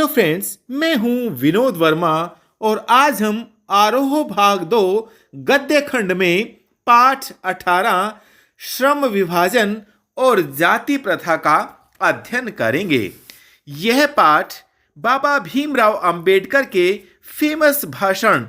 Hello friends, मैं हूं विनोद वर्मा और आज हम आरोह भाग 2 गद्य खंड में पाठ 18 श्रम विभाजन और जाति प्रथा का अध्ययन करेंगे। यह पाठ बाबा भीमराव अंबेडकर के फेमस भाषण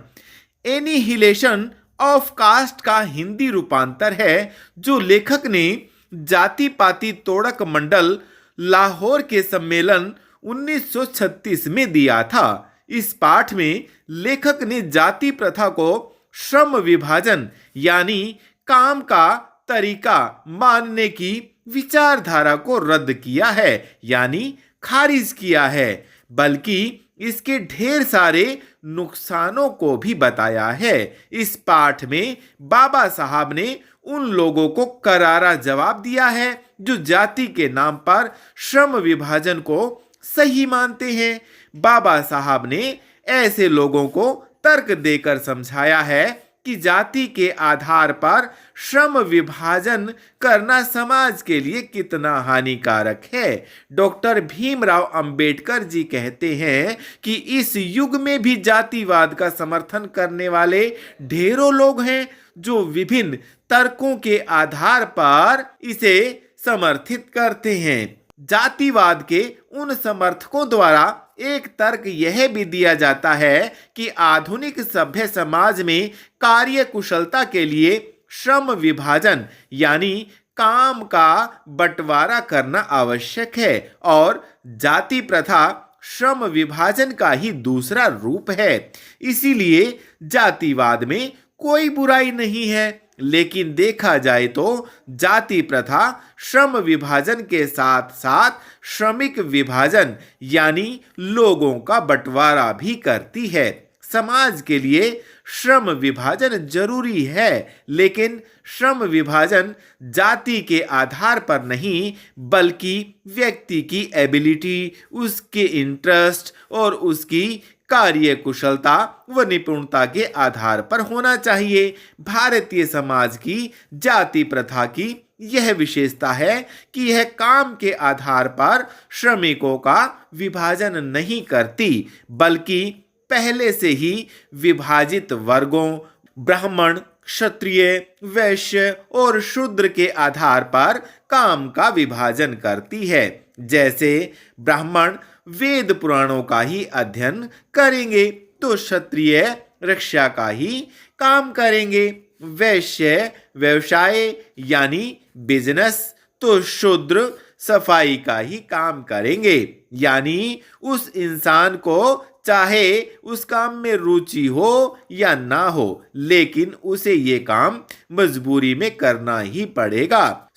एनिहिलेशन ऑफ कास्ट का हिंदी रूपांतर है, जो लेखक ने जाति पाति तोड़क मंडल लाहौर के सम्मेलन 1936 में दिया था। इस पाठ में लेखक ने जाति प्रथा को श्रम विभाजन यानी काम का तरीका मानने की विचारधारा को रद्द किया है, यानी खारिज किया है, बल्कि इसके ढेर सारे नुकसानों को भी बताया है। इस पाठ में बाबा साहब ने उन लोगों को करारा जवाब दिया है जो जाति के नाम पर श्रम विभाजन को सही मानते हैं। बाबा साहब ने ऐसे लोगों को तर्क देकर समझाया है कि जाति के आधार पर श्रम विभाजन करना समाज के लिए कितना हानिकारक है। डॉक्टर भीमराव अंबेडकर जी कहते हैं कि इस युग में भी जातिवाद का समर्थन करने वाले ढेरों लोग हैं जो विभिन्न तर्कों के आधार पर इसे समर्थित करते हैं। जातिवाद के उन समर्थकों द्वारा एक तर्क यह भी दिया जाता है कि आधुनिक सभ्य समाज में कार्य कुशलता के लिए श्रम विभाजन यानी काम का बंटवारा करना आवश्यक है और जाति प्रथा श्रम विभाजन का ही दूसरा रूप है। इसीलिए जातिवाद में कोई बुराई नहीं है, लेकिन देखा जाए तो जाति प्रथा श्रम विभाजन के साथ साथ श्रमिक विभाजन यानी लोगों का बंटवारा भी करती है। समाज के लिए श्रम विभाजन जरूरी है, लेकिन श्रम विभाजन जाति के आधार पर नहीं, बल्कि व्यक्ति की एबिलिटी, उसके इंटरेस्ट और उसकी कार्य कुशलता व निपुणता के आधार पर होना चाहिए। भारतीय समाज की जाति प्रथा की यह विशेषता है कि यह काम के आधार पर श्रमिकों का विभाजन नहीं करती, बल्कि पहले से ही विभाजित वर्गों ब्राह्मण, क्षत्रिय, वैश्य और शूद्र के आधार पर काम का विभाजन करती है। जैसे ब्राह्मण वेद पुराणों का ही अध्ययन करेंगे तो क्षत्रिय रक्षा का ही काम करेंगे, वैश्य व्यवसाय यानी बिजनेस, तो शूद्र सफाई का ही काम करेंगे। यानी उस इंसान को चाहे उस काम में रुचि हो या ना हो, लेकिन उसे ये काम मजबूरी में करना ही पड़ेगा।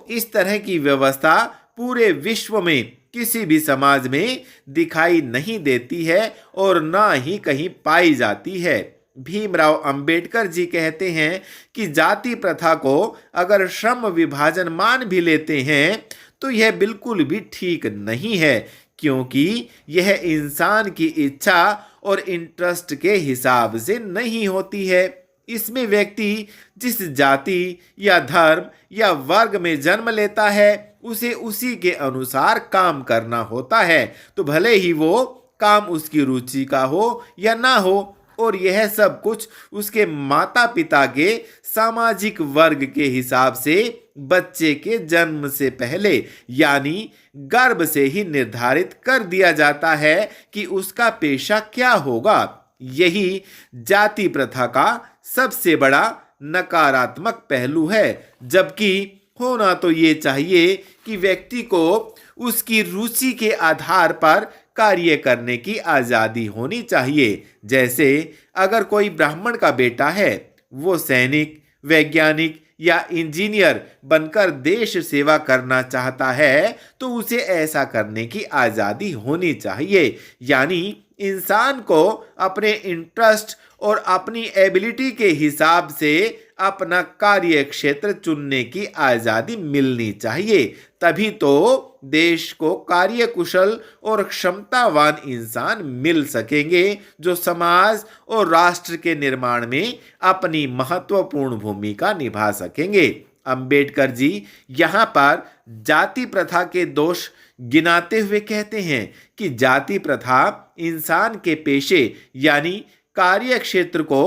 इस तरह की व्यवस्था पूरे विश्व में किसी भी समाज में दिखाई नहीं देती है और ना ही कहीं पाई जाती है। भीमराव अंबेडकर जी कहते हैं कि जाति प्रथा को अगर श्रम विभाजन मान भी लेते हैं तो यह बिल्कुल भी ठीक नहीं है, क्योंकि यह इंसान की इच्छा और इंटरेस्ट के हिसाब से नहीं होती है। इसमें व्यक्ति जिस जाति या धर्म या वर्ग में जन्म लेता है उसे उसी के अनुसार काम करना होता है, तो भले ही वो काम उसकी रुचि का हो या ना हो, और यह सब कुछ उसके माता पिता के सामाजिक वर्ग के हिसाब से बच्चे के जन्म से पहले यानी गर्भ से ही निर्धारित कर दिया जाता है कि उसका पेशा क्या होगा। यही जाति प्रथा का सबसे बड़ा नकारात्मक पहलू है, जबकि होना तो ये चाहिए कि व्यक्ति को उसकी रुचि के आधार पर कार्य करने की आज़ादी होनी चाहिए। जैसे अगर कोई ब्राह्मण का बेटा है, वो सैनिक, वैज्ञानिक या इंजीनियर बनकर देश सेवा करना चाहता है तो उसे ऐसा करने की आज़ादी होनी चाहिए। यानी इंसान को अपने इंटरेस्ट और अपनी एबिलिटी के हिसाब से अपना कार्य क्षेत्र चुनने की आज़ादी मिलनी चाहिए, तभी तो देश को कार्यकुशल और क्षमतावान इंसान मिल सकेंगे जो समाज और राष्ट्र के निर्माण में अपनी महत्वपूर्ण भूमिका निभा सकेंगे। अंबेडकर जी यहाँ पर जाति प्रथा के दोष गिनाते हुए कहते हैं कि जाति प्रथा इंसान के पेशे यानी कार्य क्षेत्र को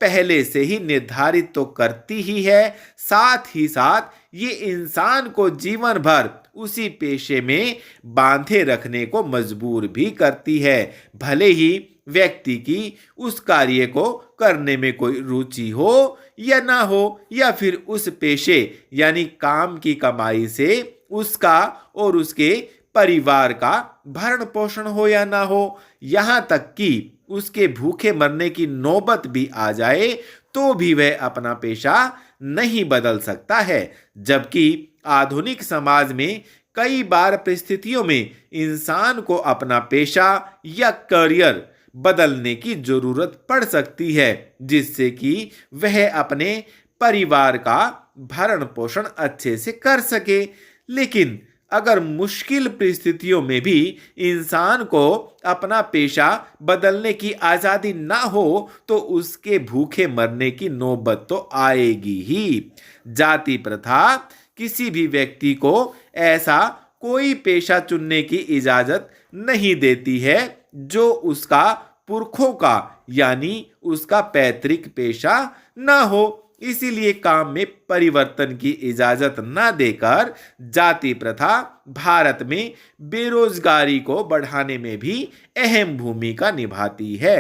पहले से ही निर्धारित तो करती ही है, साथ ही साथ ये इंसान को जीवन भर उसी पेशे में बांधे रखने को मजबूर भी करती है, भले ही व्यक्ति की उस कार्य को करने में कोई रुचि हो या ना हो, या फिर उस पेशे यानी काम की कमाई से उसका और उसके परिवार का भरण पोषण हो या ना हो, यहाँ तक कि उसके भूखे मरने की नौबत भी आ जाए तो भी वह अपना पेशा नहीं बदल सकता है। जबकि आधुनिक समाज में कई बार परिस्थितियों में इंसान को अपना पेशा या करियर बदलने की जरूरत पड़ सकती है, जिससे कि वह अपने परिवार का भरण पोषण अच्छे से कर सके। लेकिन अगर मुश्किल परिस्थितियों में भी इंसान को अपना पेशा बदलने की आज़ादी ना हो तो उसके भूखे मरने की नौबत तो आएगी ही। जाति प्रथा किसी भी व्यक्ति को ऐसा कोई पेशा चुनने की इजाज़त नहीं देती है जो उसका पुरखों का यानी उसका पैतृक पेशा ना हो। इसीलिए काम में परिवर्तन की इजाजत न देकर जाति प्रथा भारत में बेरोजगारी को बढ़ाने में भी अहम भूमिका निभाती है।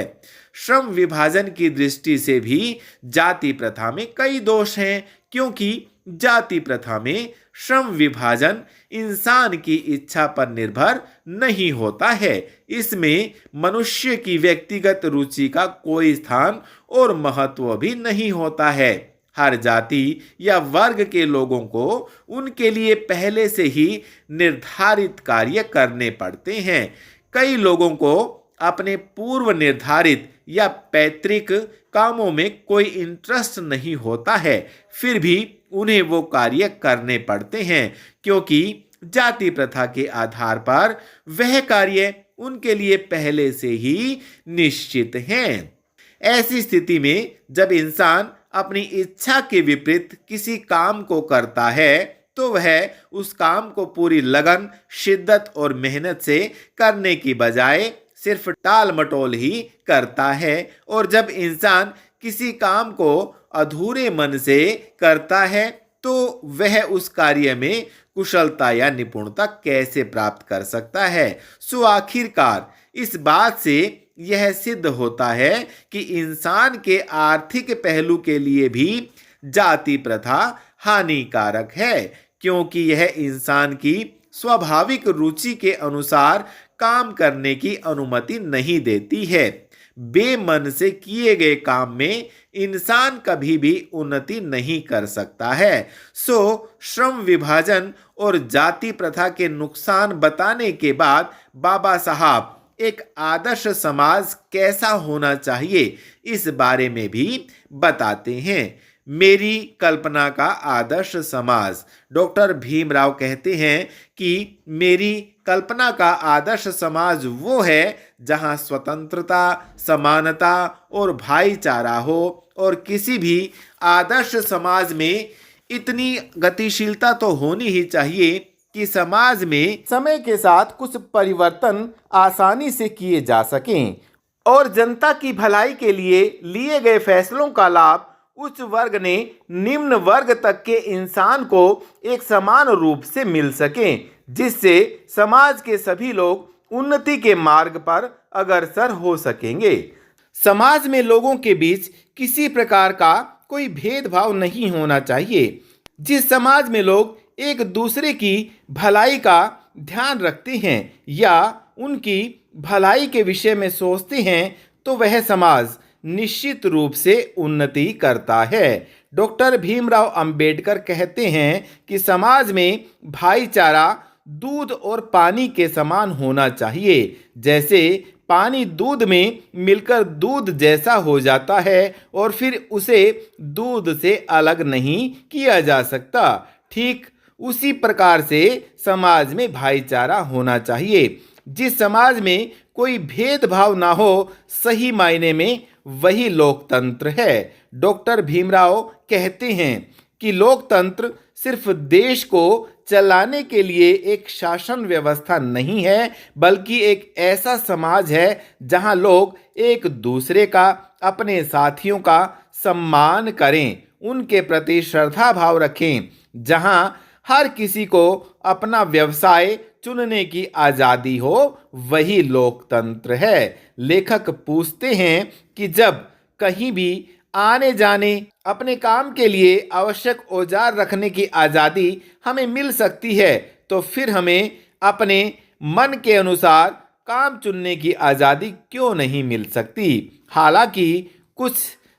श्रम विभाजन की दृष्टि से भी जाति प्रथा में कई दोष हैं, क्योंकि जाति प्रथा में श्रम विभाजन इंसान की इच्छा पर निर्भर नहीं होता है। इसमें मनुष्य की व्यक्तिगत रुचि का कोई स्थान और महत्व भी नहीं होता है। हर जाति या वर्ग के लोगों को उनके लिए पहले से ही निर्धारित कार्य करने पड़ते हैं। कई लोगों को अपने पूर्व निर्धारित या पैतृक कामों में कोई इंटरेस्ट नहीं होता है, फिर भी उन्हें वो कार्य करने पड़ते हैं, क्योंकि जाति प्रथा के आधार पर वह कार्य उनके लिए पहले से ही निश्चित हैं। ऐसी स्थिति में जब इंसान अपनी इच्छा के विपरीत किसी काम को करता है तो वह उस काम को पूरी लगन, शिद्दत और मेहनत से करने की बजाय सिर्फ टाल मटोल ही करता है। और जब इंसान किसी काम को अधूरे मन से करता है तो वह उस कार्य में कुशलता या निपुणता कैसे प्राप्त कर सकता है। सो आखिरकार इस बात से यह सिद्ध होता है कि इंसान के आर्थिक पहलू के लिए भी जाति प्रथा हानिकारक है, क्योंकि यह इंसान की स्वाभाविक रुचि के अनुसार काम करने की अनुमति नहीं देती है। बेमन से किए गए काम में इंसान कभी भी उन्नति नहीं कर सकता है। सो श्रम विभाजन और जाति प्रथा के नुकसान बताने के बाद बाबा साहब एक आदर्श समाज कैसा होना चाहिए इस बारे में भी बताते हैं। मेरी कल्पना का आदर्श समाज। डॉक्टर भीमराव कहते हैं कि मेरी कल्पना का आदर्श समाज वो है जहां स्वतंत्रता, समानता और भाईचारा हो। और किसी भी आदर्श समाज में इतनी गतिशीलता तो होनी ही चाहिए कि समाज में समय के साथ कुछ परिवर्तन आसानी से किए जा सकें और जनता की भलाई के लिए गए फैसलों का लाभ उच्च वर्ग ने निम्न वर्ग तक के इंसान को एक समान रूप से मिल सके, जिससे समाज के सभी लोग उन्नति के मार्ग पर अग्रसर हो सकेंगे। समाज में लोगों के बीच किसी प्रकार का कोई भेदभाव नहीं होना चाहिए। जिस समाज में लोग एक दूसरे की भलाई का ध्यान रखते हैं या उनकी भलाई के विषय में सोचते हैं तो वह समाज निश्चित रूप से उन्नति करता है। डॉक्टर भीमराव अंबेडकर कहते हैं कि समाज में भाईचारा दूध और पानी के समान होना चाहिए। जैसे पानी दूध में मिलकर दूध जैसा हो जाता है और फिर उसे दूध से अलग नहीं किया जा सकता, ठीक उसी प्रकार से समाज में भाईचारा होना चाहिए। जिस समाज में कोई भेदभाव ना हो, सही मायने में वही लोकतंत्र है। डॉक्टर भीमराव कहते हैं कि लोकतंत्र सिर्फ देश को चलाने के लिए एक शासन व्यवस्था नहीं है, बल्कि एक ऐसा समाज है जहां लोग एक दूसरे का, अपने साथियों का सम्मान करें, उनके प्रति श्रद्धा भाव रखें, जहां हर किसी को अपना व्यवसाय चुनने की आज़ादी हो, वही लोकतंत्र है। लेखक पूछते हैं कि जब कहीं भी आने जाने, अपने काम के लिए आवश्यक औजार रखने की आज़ादी हमें मिल सकती है, तो फिर हमें अपने मन के अनुसार काम चुनने की आज़ादी क्यों नहीं मिल सकती। हालांकि कुछ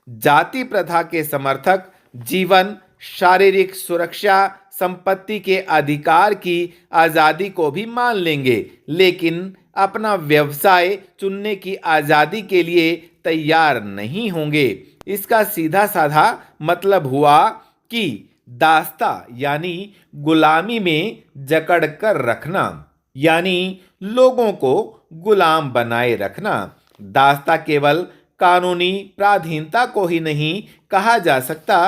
जाति प्रथा के समर्थक जीवन, शारीरिक सुरक्षा, संपत्ति के अधिकार की आज़ादी को भी मान लेंगे, लेकिन अपना व्यवसाय चुनने की आज़ादी के लिए तैयार नहीं होंगे। इसका सीधा साधा मतलब हुआ कि दास्ता यानी गुलामी में जकड़ कर रखना, यानी लोगों को गुलाम बनाए रखना। दास्ता केवल कानूनी पराधीनता को ही नहीं कहा जा सकता।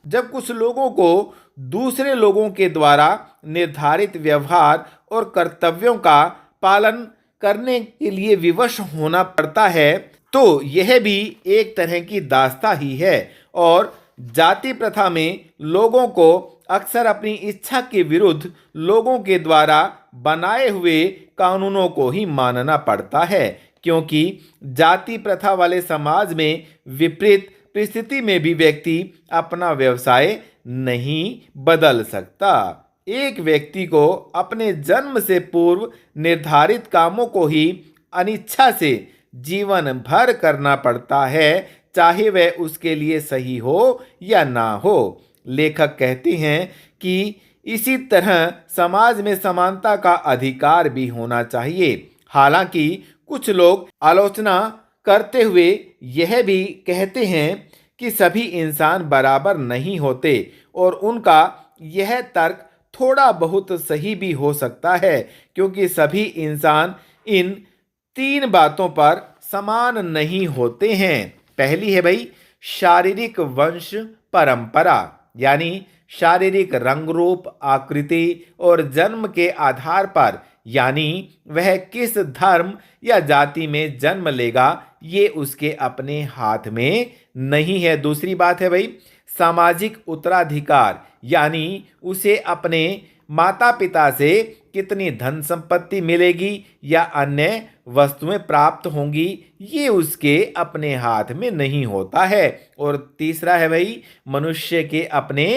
जब कुछ लोगों को दूसरे लोगों के द्वारा निर्धारित व्यवहार और कर्तव्यों का पालन करने के लिए विवश होना पड़ता है, तो यह भी एक तरह की दास्ता ही है। और जाति प्रथा में लोगों को अक्सर अपनी इच्छा के विरुद्ध लोगों के द्वारा बनाए हुए कानूनों को ही मानना पड़ता है, क्योंकि जाति प्रथा वाले समाज में विपरीत परिस्थिति में भी व्यक्ति अपना व्यवसाय नहीं बदल सकता। एक व्यक्ति को अपने जन्म से पूर्व निर्धारित कामों को ही अनिच्छा से जीवन भर करना पड़ता है, चाहे वह उसके लिए सही हो या ना हो। लेखक कहते हैं कि इसी तरह समाज में समानता का अधिकार भी होना चाहिए। हालांकि कुछ लोग आलोचना करते हुए यह भी कहते हैं कि सभी इंसान बराबर नहीं होते, और उनका यह तर्क थोड़ा बहुत सही भी हो सकता है, क्योंकि सभी इंसान इन तीन बातों पर समान नहीं होते हैं। पहली है भाई शारीरिक वंश परंपरा, यानी शारीरिक रंग रूप, आकृति और जन्म के आधार पर, यानी वह किस धर्म या जाति में जन्म लेगा ये उसके अपने हाथ में नहीं है। दूसरी बात है भाई सामाजिक उत्तराधिकार, यानी उसे अपने माता पिता से कितनी धन संपत्ति मिलेगी या अन्य वस्तुएं प्राप्त होंगी, ये उसके अपने हाथ में नहीं होता है। और तीसरा है भाई मनुष्य के अपने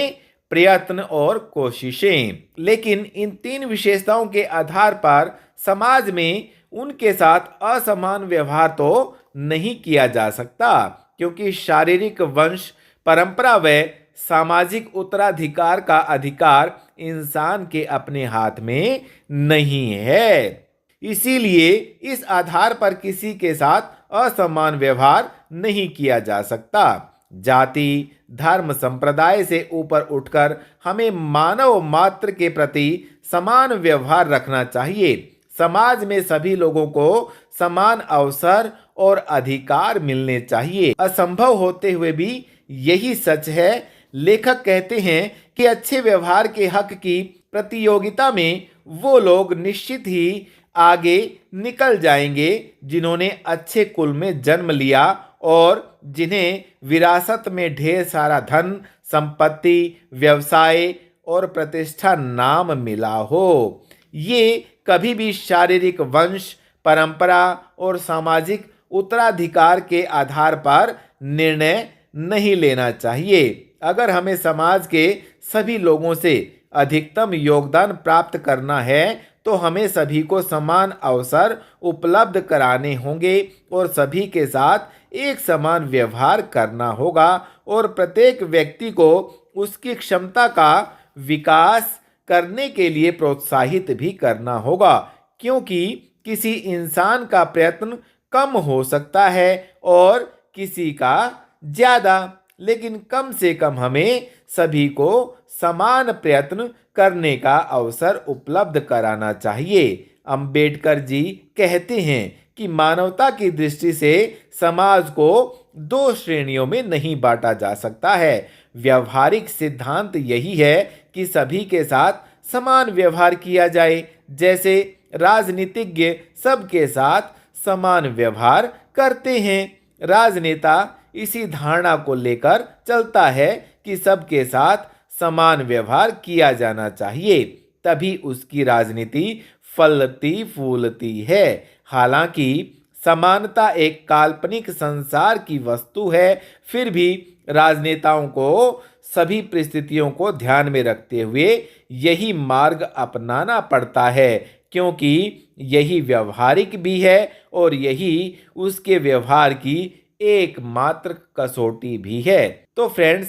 प्रयत्न और कोशिशें। लेकिन इन तीन विशेषताओं के आधार पर समाज में उनके साथ असमान व्यवहार तो नहीं किया जा सकता, क्योंकि शारीरिक वंश परंपरा व सामाजिक उत्तराधिकार का अधिकार इंसान के अपने हाथ में नहीं है। इसीलिए इस आधार पर किसी के साथ असमान व्यवहार नहीं किया जा सकता। जाति, धर्म, संप्रदाय से ऊपर उठकर हमें मानव मात्र के प्रति समान व्यवहार रखना चाहिए। समाज में सभी लोगों को समान अवसर और अधिकार मिलने चाहिए। असंभव होते हुए भी यही सच है। लेखक कहते हैं कि अच्छे व्यवहार के हक की प्रतियोगिता में वो लोग निश्चित ही आगे निकल जाएंगे जिन्होंने अच्छे कुल में जन्म लिया और जिन्हें विरासत में ढेर सारा धन, संपत्ति, व्यवसाय और प्रतिष्ठा नाम मिला हो। ये कभी भी शारीरिक वंश, परंपरा और सामाजिक उत्तराधिकार के आधार पर निर्णय नहीं लेना चाहिए। अगर हमें समाज के सभी लोगों से अधिकतम योगदान प्राप्त करना है तो हमें सभी को समान अवसर उपलब्ध कराने होंगे और सभी के साथ एक समान व्यवहार करना होगा और प्रत्येक व्यक्ति को उसकी क्षमता का विकास करने के लिए प्रोत्साहित भी करना होगा, क्योंकि किसी इंसान का प्रयत्न कम हो सकता है और किसी का ज़्यादा, लेकिन कम से कम हमें सभी को समान प्रयत्न करने का अवसर उपलब्ध कराना चाहिए। अंबेडकर जी कहते हैं कि मानवता की दृष्टि से समाज को दो श्रेणियों में नहीं बांटा जा सकता है। व्यवहारिक सिद्धांत यही है कि सभी के साथ समान व्यवहार किया जाए। जैसे राजनीतिज्ञ सबके साथ समान व्यवहार करते हैं। राजनेता इसी धारणा को लेकर चलता है कि सबके साथ समान व्यवहार किया जाना चाहिए, तभी उसकी राजनीति फलती फूलती है। हालांकि समानता एक काल्पनिक संसार की वस्तु है, फिर भी राजनेताओं को सभी परिस्थितियों को ध्यान में रखते हुए यही मार्ग अपनाना पड़ता है, क्योंकि यही व्यवहारिक भी है और यही उसके व्यवहार की एकमात्र कसौटी भी है। तो फ्रेंड्स,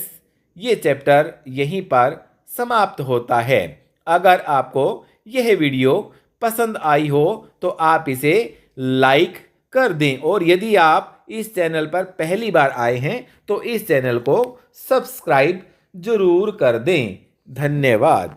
ये चैप्टर यहीं पर समाप्त होता है। अगर आपको यह वीडियो पसंद आई हो तो आप इसे लाइक कर दें, और यदि आप इस चैनल पर पहली बार आए हैं तो इस चैनल को सब्सक्राइब जरूर कर दें। धन्यवाद।